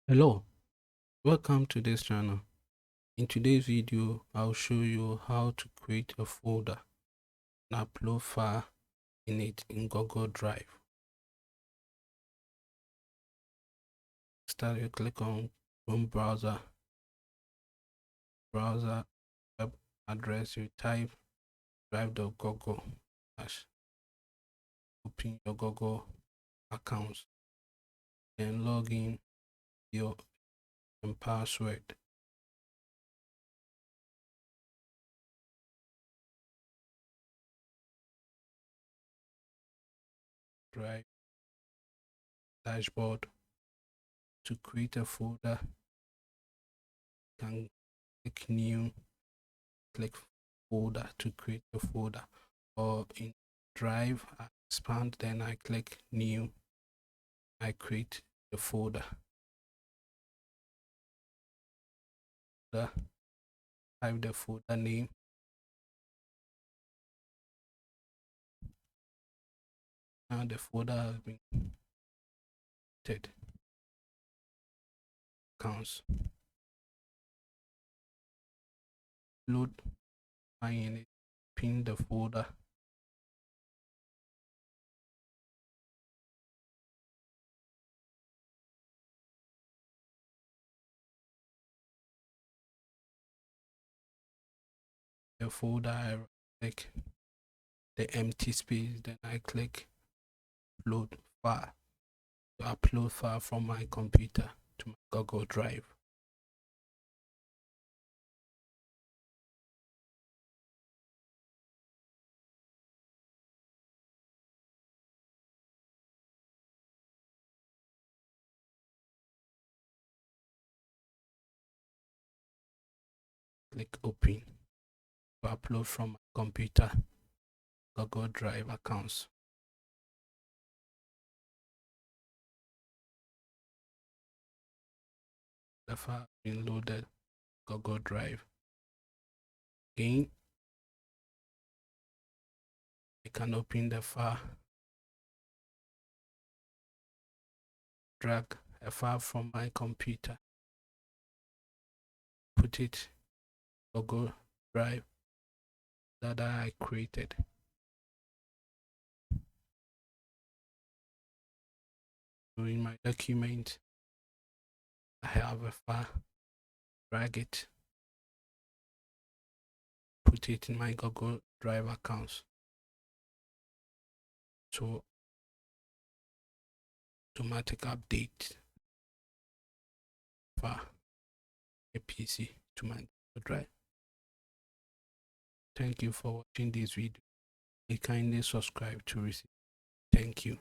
Hello, welcome to this channel. In today's video, I'll show you how to create a folder and upload file in it in Google Drive. Start, you click on Chrome browser web address, you type drive.google/. Open your Google accounts, then log in your password. Drive dashboard. To create a folder, you can click new, click folder to create a folder, or in Drive I expand, then I click new, I create the folder. Type the folder name, now the folder has been created. Accounts, load in it, pin the folder, the folder, I click the empty space, then I click load file to upload file from my computer to my Google Drive. Click open to upload from my computer Google Drive accounts. The file being loaded Google Drive. Again, I can open the file, drag a file from my computer, put it Google Drive that I created. So in my document, I have a file, drag it, put it in my Google Drive accounts. So automatic update file a PC to my Google Drive. Thank you for watching this video. Kindly subscribe to receive. Thank you.